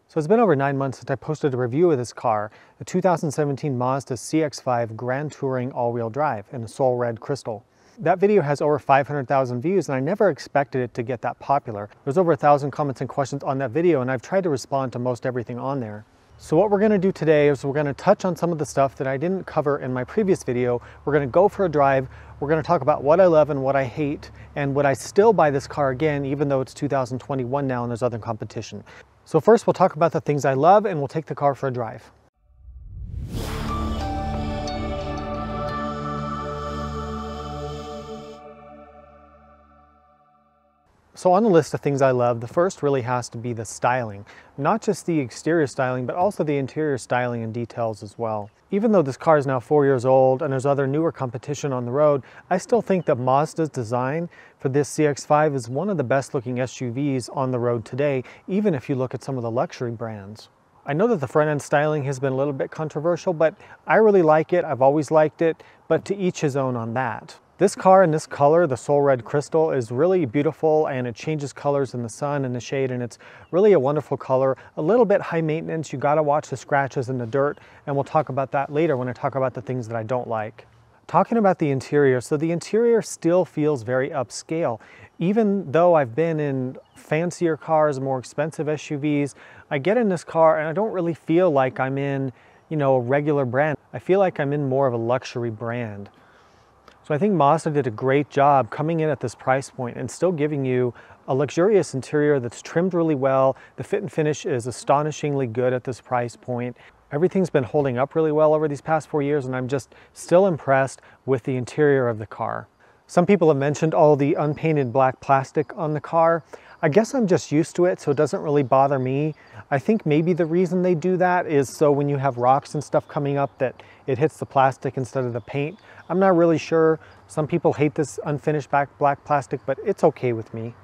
So it's been over 9 months since I posted a review of this car, the 2017 Mazda CX-5 Grand Touring all-wheel drive in a Soul Red Crystal. That video has over 500,000 views, and I never expected it to get that popular. There's over 1,000 comments and questions on that video, and I've tried to respond to most everything on there. So what we're going to do today is we're going to touch on some of the stuff that I didn't cover in my previous video. We're going to go for a drive. We're going to talk about what I love and what I hate, and would I still buy this car again, even though it's 2021 now and there's other competition. So first we'll talk about the things I love, and we'll take the car for a drive. So on the list of things I love, the first really has to be the styling. Not just the exterior styling, but also the interior styling and details as well. Even though this car is now 4 years old and there's other newer competition on the road, I still think that Mazda's design for this CX-5 is one of the best looking SUVs on the road today, even if you look at some of the luxury brands. I know that the front end styling has been a little bit controversial, but I really like it. I've always liked it, but to each his own on that. This car in this color, the Soul Red Crystal, is really beautiful, and it changes colors in the sun and the shade, and it's really a wonderful color. A little bit high maintenance. You gotta watch the scratches in the dirt, and we'll talk about that later when I talk about the things that I don't like. Talking about the interior, so the interior still feels very upscale. Even though I've been in fancier cars, more expensive SUVs, I get in this car and I don't really feel like I'm in, a regular brand. I feel like I'm in more of a luxury brand. So I think Mazda did a great job coming in at this price point and still giving you a luxurious interior that's trimmed really well. The fit and finish is astonishingly good at this price point. Everything's been holding up really well over these past 4 years, and I'm just still impressed with the interior of the car. Some people have mentioned all the unpainted black plastic on the car. I guess I'm just used to it, so it doesn't really bother me. I think maybe the reason they do that is so when you have rocks and stuff coming up that it hits the plastic instead of the paint. I'm not really sure. Some people hate this unfinished black plastic, but it's okay with me.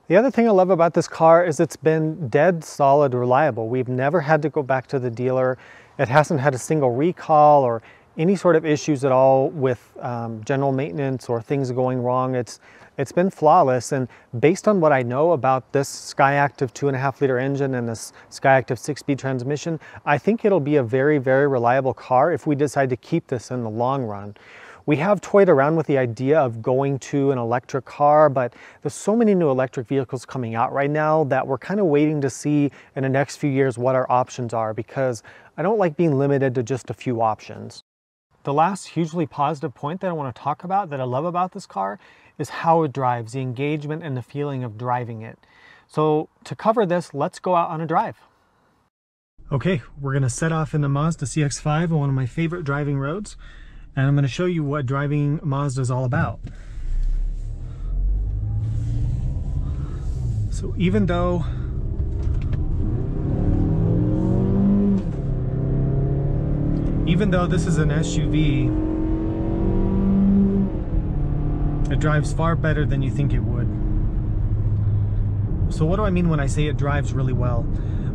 The other thing I love about this car is it's been dead solid reliable. We've never had to go back to the dealer. It hasn't had a single recall or any sort of issues at all with general maintenance or things going wrong. It's been flawless, and based on what I know about this Skyactiv 2.5-liter engine and this Skyactiv 6-speed transmission, I think it'll be a very, very reliable car if we decide to keep this in the long run. We have toyed around with the idea of going to an electric car, but there's so many new electric vehicles coming out right now that we're kind of waiting to see in the next few years what our options are, because I don't like being limited to just a few options. The last hugely positive point that I want to talk about that I love about this car is how it drives, the engagement and the feeling of driving it. So to cover this, let's go out on a drive. Okay, we're going to set off in the Mazda CX-5 on one of my favorite driving roads, and I'm going to show you what driving Mazda is all about. So even though this is an SUV, it drives far better than you think it would. So what do I mean when I say it drives really well?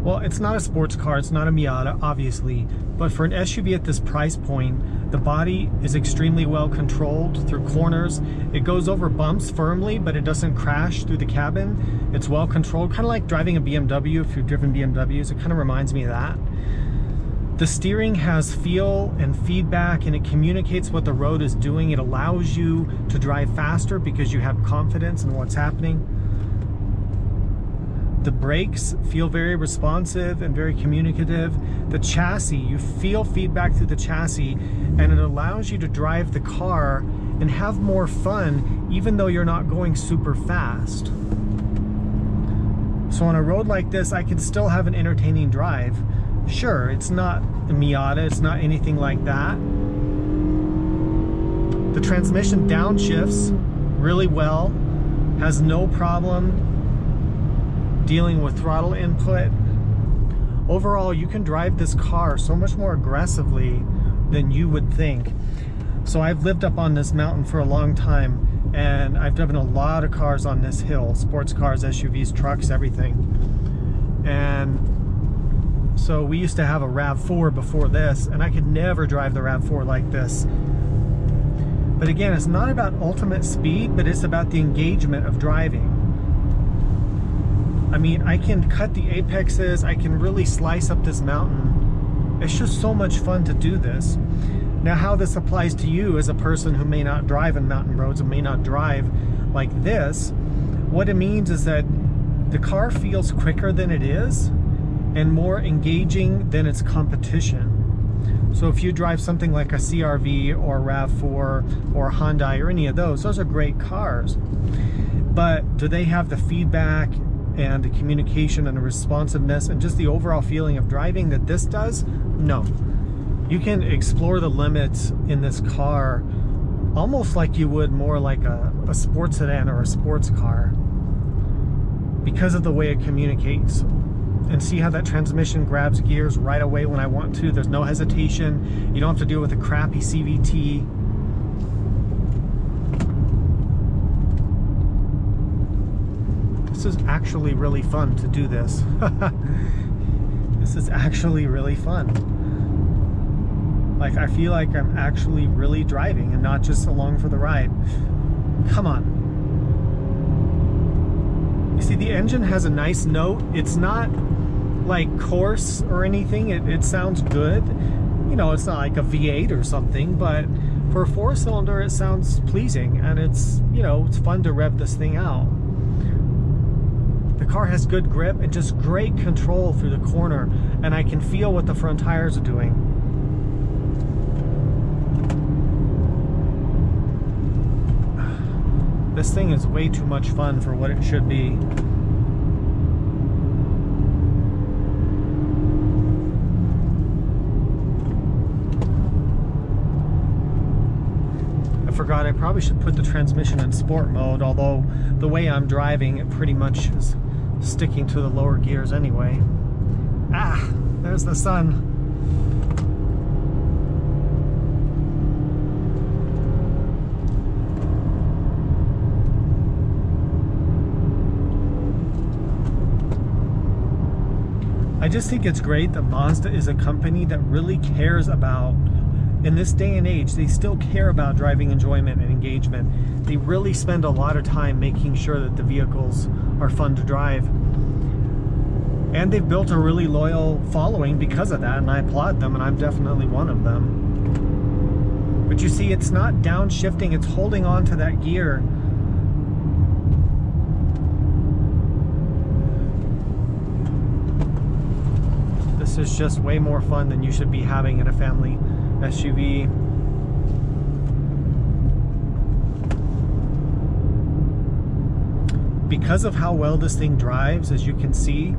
Well, it's not a sports car, it's not a Miata, obviously, but for an SUV at this price point, the body is extremely well controlled through corners. It goes over bumps firmly, but it doesn't crash through the cabin. It's well controlled, kind of like driving a BMW. If you've driven BMWs, it kind of reminds me of that. The steering has feel and feedback, and it communicates what the road is doing. It allows you to drive faster because you have confidence in what's happening. The brakes feel very responsive and very communicative. The chassis, you feel feedback through the chassis, and it allows you to drive the car and have more fun even though you're not going super fast. So on a road like this, I can still have an entertaining drive. Sure, it's not a Miata, it's not anything like that. The transmission downshifts really well, has no problem dealing with throttle input. Overall, you can drive this car so much more aggressively than you would think. So I've lived up on this mountain for a long time, and I've driven a lot of cars on this hill, sports cars, SUVs, trucks, everything. And so we used to have a RAV4 before this, and I could never drive the RAV4 like this. But again, it's not about ultimate speed, but it's about the engagement of driving. I mean, I can cut the apexes, I can really slice up this mountain. It's just so much fun to do this. Now, how this applies to you as a person who may not drive in mountain roads and may not drive like this, what it means is that the car feels quicker than it is and more engaging than its competition. So if you drive something like a CR-V or a RAV4 or a Hyundai or any of those are great cars. But do they have the feedback and the communication and the responsiveness and just the overall feeling of driving that this does? No. You can explore the limits in this car almost like you would more like a sports sedan or a sports car because of the way it communicates. And see how that transmission grabs gears right away when I want to. There's no hesitation. You don't have to deal with a crappy CVT. This is actually really fun to do this. This is actually really fun. Like, I feel like I'm actually really driving and not just along for the ride. Come on. You see, the engine has a nice note. It's not like coarse or anything. It sounds good. You know, it's not like a V8 or something, but for a 4-cylinder it sounds pleasing, and it's, you know, it's fun to rev this thing out. The car has good grip and just great control through the corner, and I can feel what the front tires are doing. This thing is way too much fun for what it should be. Forgot I probably should put the transmission in sport mode, although the way I'm driving it pretty much is sticking to the lower gears anyway. Ah, there's the sun. I just think it's great that Mazda is a company that really cares about, in this day and age, they still care about driving enjoyment and engagement. They really spend a lot of time making sure that the vehicles are fun to drive. And they've built a really loyal following because of that, and I applaud them, and I'm definitely one of them. But you see, it's not downshifting, it's holding on to that gear. This is just way more fun than you should be having in a family SUV. Because of how well this thing drives, as you can see,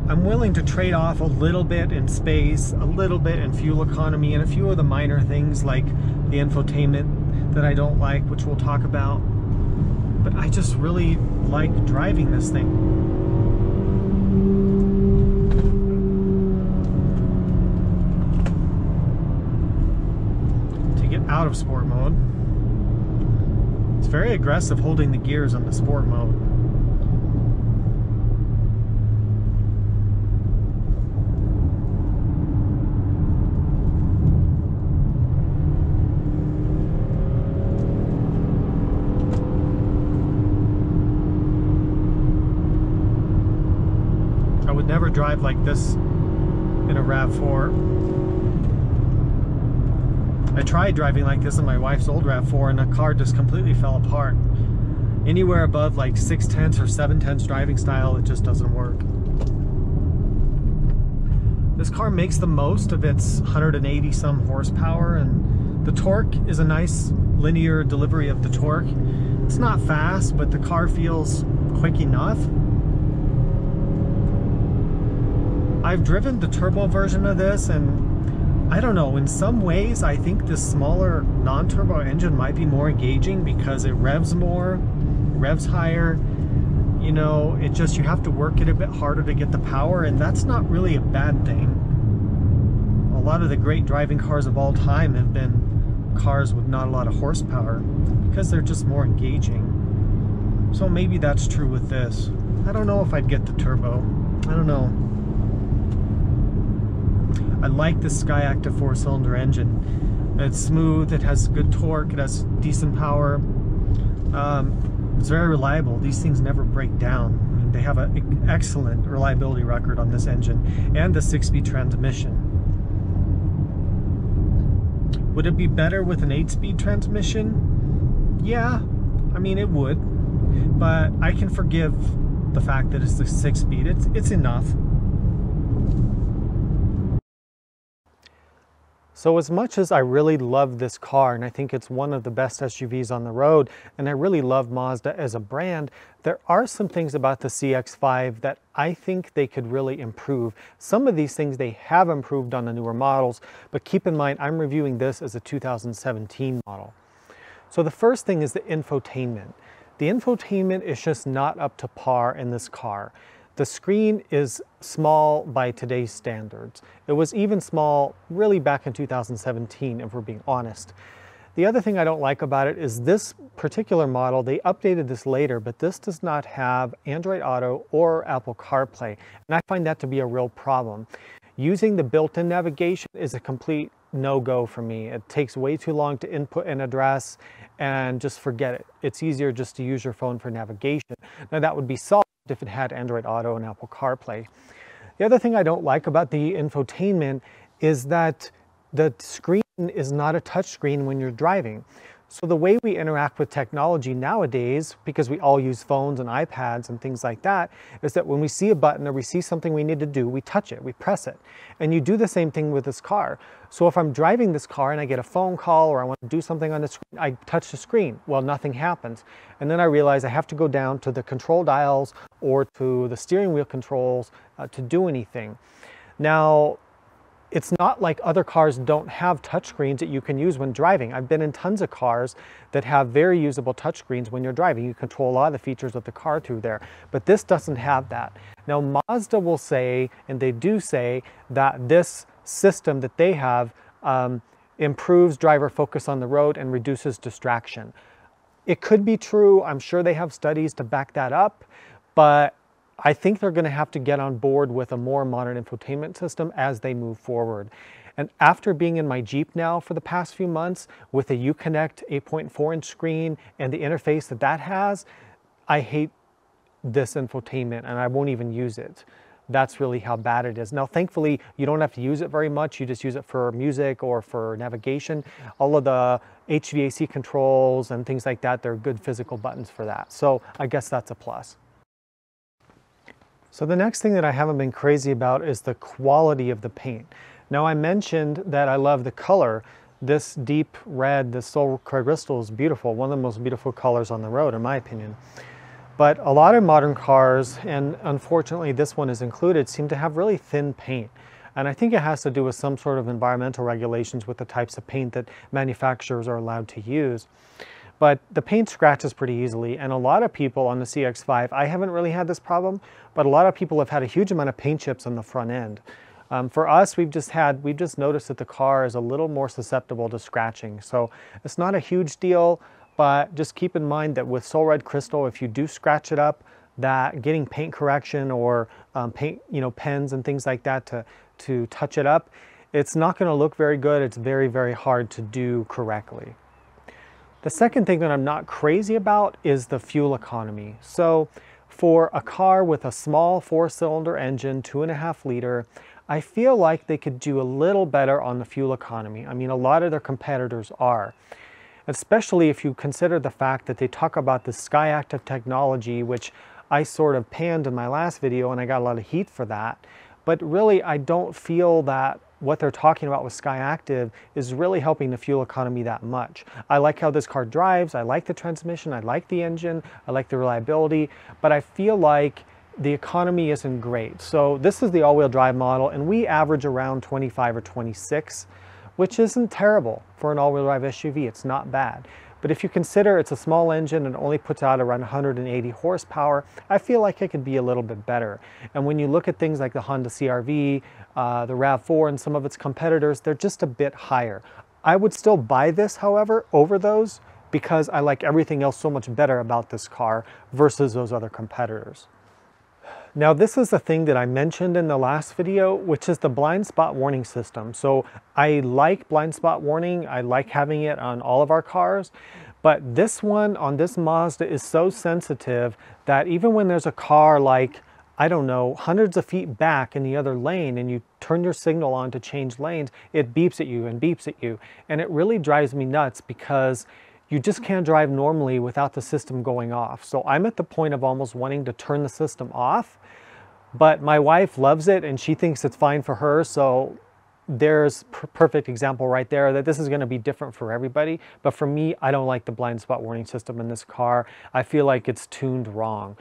I'm willing to trade off a little bit in space, a little bit in fuel economy, and a few of the minor things like the infotainment that I don't like, which we'll talk about. But I just really like driving this thing. Out of sport mode. It's very aggressive holding the gears on the sport mode. I would never drive like this in a RAV4. I tried driving like this in my wife's old RAV4 and the car just completely fell apart. Anywhere above like 6/10 or 7/10 driving style, it just doesn't work. This car makes the most of its 180 some horsepower, and the torque is a nice linear delivery of the torque. It's not fast, but the car feels quick enough. I've driven the turbo version of this, and I don't know, in some ways I think this smaller non-turbo engine might be more engaging because it revs more, revs higher. You know, it just, you have to work it a bit harder to get the power, and that's not really a bad thing. A lot of the great driving cars of all time have been cars with not a lot of horsepower because they're just more engaging. So maybe that's true with this. I don't know if I'd get the turbo. I don't know. I like the Skyactiv 4-cylinder engine. It's smooth, it has good torque, it has decent power. It's very reliable. These things never break down. I mean, engine. They have an excellent reliability record on this engine and the 6-speed transmission. Would it be better with an 8-speed transmission? Yeah, I mean it would, but I can forgive the fact that it's the 6-speed. It's enough. So as much as I really love this car, and I think it's one of the best SUVs on the road, and I really love Mazda as a brand, there are some things about the CX-5 that I think they could really improve. Some of these things they have improved on the newer models, but keep in mind I'm reviewing this as a 2017 model. So the first thing is the infotainment. The infotainment is just not up to par in this car. The screen is small by today's standards. It was even small really back in 2017, if we're being honest. The other thing I don't like about it is this particular model, they updated this later, but this does not have Android Auto or Apple CarPlay. And I find that to be a real problem. Using the built-in navigation is a complete no-go for me. It takes way too long to input an address and just forget it. It's easier just to use your phone for navigation. Now that would be solved if it had Android Auto and Apple CarPlay. The other thing I don't like about the infotainment is that the screen is not a touch screen when you're driving. So the way we interact with technology nowadays, because we all use phones and iPads and things like that, is that when we see a button or we see something we need to do, we touch it, we press it. And you do the same thing with this car. So if I'm driving this car and I get a phone call or I want to do something on the screen, I touch the screen. Well, nothing happens. And then I realize I have to go down to the control dials or to the steering wheel controls to do anything. Now, it's not like other cars don't have touchscreens that you can use when driving. I've been in tons of cars that have very usable touchscreens when you're driving. You control a lot of the features of the car through there, but this doesn't have that. Now Mazda will say, and they do say, that this system that they have improves driver focus on the road and reduces distraction. It could be true. I'm sure they have studies to back that up, but I think they're going to have to get on board with a more modern infotainment system as they move forward. And after being in my Jeep now for the past few months with a Uconnect 8.4-inch screen and the interface that that has, I hate this infotainment and I won't even use it. That's really how bad it is. Now, thankfully, you don't have to use it very much. You just use it for music or for navigation. All of the HVAC controls and things like that, they're good physical buttons for that. So I guess that's a plus. So the next thing that I haven't been crazy about is the quality of the paint. Now I mentioned that I love the color. This deep red, this Soul Crystal is beautiful, one of the most beautiful colors on the road in my opinion. But a lot of modern cars, and unfortunately this one is included, seem to have really thin paint. And I think it has to do with some sort of environmental regulations with the types of paint that manufacturers are allowed to use. But the paint scratches pretty easily, and a lot of people on the CX-5, I haven't really had this problem, but a lot of people have had a huge amount of paint chips on the front end. For us, we've just noticed that the car is a little more susceptible to scratching. So it's not a huge deal, but just keep in mind that with Soul Red Crystal, if you do scratch it up, that getting paint correction or paint, pens and things like that to touch it up, it's not going to look very good. It's very, very hard to do correctly. The second thing that I'm not crazy about is the fuel economy. So for a car with a small 4-cylinder engine, 2.5 liter, I feel like they could do a little better on the fuel economy. I mean, a lot of their competitors are. Especially if you consider the fact that they talk about the SkyActiv technology, which I sort of panned in my last video and I got a lot of heat for that. But really, I don't feel that what they're talking about with SkyActiv is really helping the fuel economy that much. I like how this car drives, I like the transmission, I like the engine, I like the reliability, but I feel like the economy isn't great. So this is the all-wheel drive model, and we average around 25 or 26, which isn't terrible for an all-wheel drive SUV. It's not bad. But if you consider it's a small engine and only puts out around 180 horsepower, I feel like it could be a little bit better. And when you look at things like the Honda CR-V, the RAV4 and some of its competitors, they're just a bit higher. I would still buy this, however, over those because I like everything else so much better about this car versus those other competitors. Now this is the thing that I mentioned in the last video, which is the blind spot warning system. So I like blind spot warning, I like having it on all of our cars, But this one on this Mazda is so sensitive that even when there's a car like, I don't know, hundreds of feet back in the other lane and you turn your signal on to change lanes, it beeps at you and beeps at you. And it really drives me nuts because you just can't drive normally without the system going off. So I'm at the point of almost wanting to turn the system off, but my wife loves it and she thinks it's fine for her. So there's perfect example right there that this is going to be different for everybody. But for me, I don't like the blind spot warning system in this car. I feel like it's tuned wrong.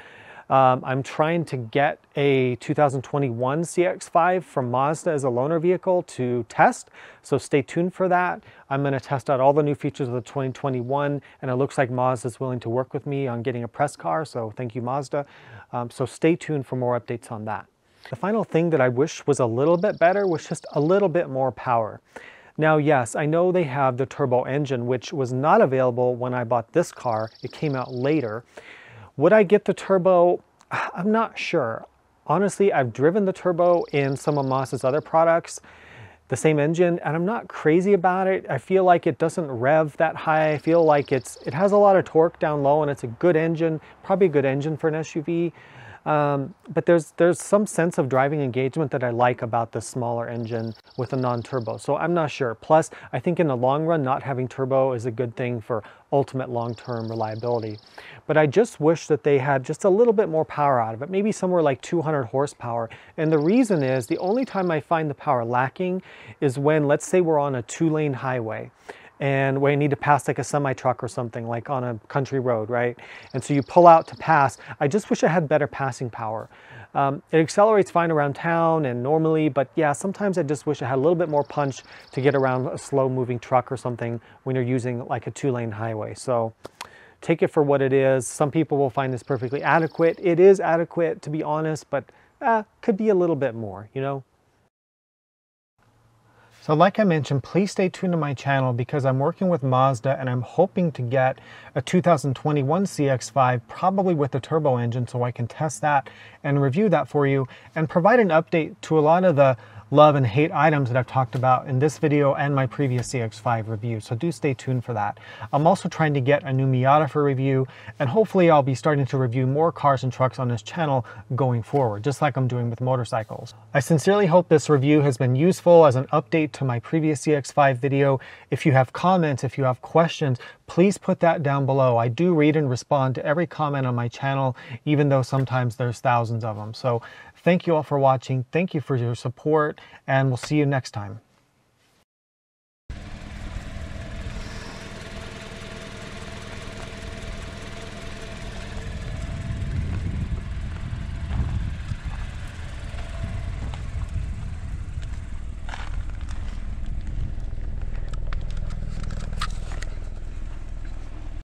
I'm trying to get a 2021 CX-5 from Mazda as a loaner vehicle to test, so stay tuned for that. I'm going to test out all the new features of the 2021, and it looks like Mazda is willing to work with me on getting a press car, so thank you, Mazda. So stay tuned for more updates on that. The final thing that I wish was a little bit better was just a little bit more power. Now, yes, I know they have the turbo engine, which was not available when I bought this car. It came out later. Would I get the turbo? I'm not sure. Honestly, I've driven the turbo in some of Mazda's other products, the same engine, and I'm not crazy about it. I feel like it doesn't rev that high. I feel like it has a lot of torque down low, and it's a good engine, probably a good engine for an SUV. But there's some sense of driving engagement that I like about the smaller engine with a non-turbo. So I'm not sure. Plus, I think in the long run, not having turbo is a good thing for ultimate long-term reliability. But I just wish that they had just a little bit more power out of it, maybe somewhere like 200 horsepower. And the reason is, the only time I find the power lacking is when, let's say we're on a 2-lane highway and we need to pass like a semi-truck or something, like on a country road, right? And so you pull out to pass. I just wish it had better passing power. It accelerates fine around town and normally, but yeah, sometimes I just wish it had a little bit more punch to get around a slow-moving truck or something when you're using like a 2-lane highway. So take it for what it is. Some people will find this perfectly adequate. It is adequate, to be honest, but could be a little bit more, you know? So like I mentioned, please stay tuned to my channel because I'm working with Mazda and I'm hoping to get a 2021 CX-5, probably with a turbo engine, so I can test that and review that for you and provide an update to a lot of the love and hate items that I've talked about in this video and my previous CX-5 review, so do stay tuned for that. I'm also trying to get a new Miata for review, and hopefully I'll be starting to review more cars and trucks on this channel going forward, just like I'm doing with motorcycles. I sincerely hope this review has been useful as an update to my previous CX-5 video. If you have comments, if you have questions, please put that down below. I do read and respond to every comment on my channel, even though sometimes there's thousands of them. So thank you all for watching. Thank you for your support, and we'll see you next time.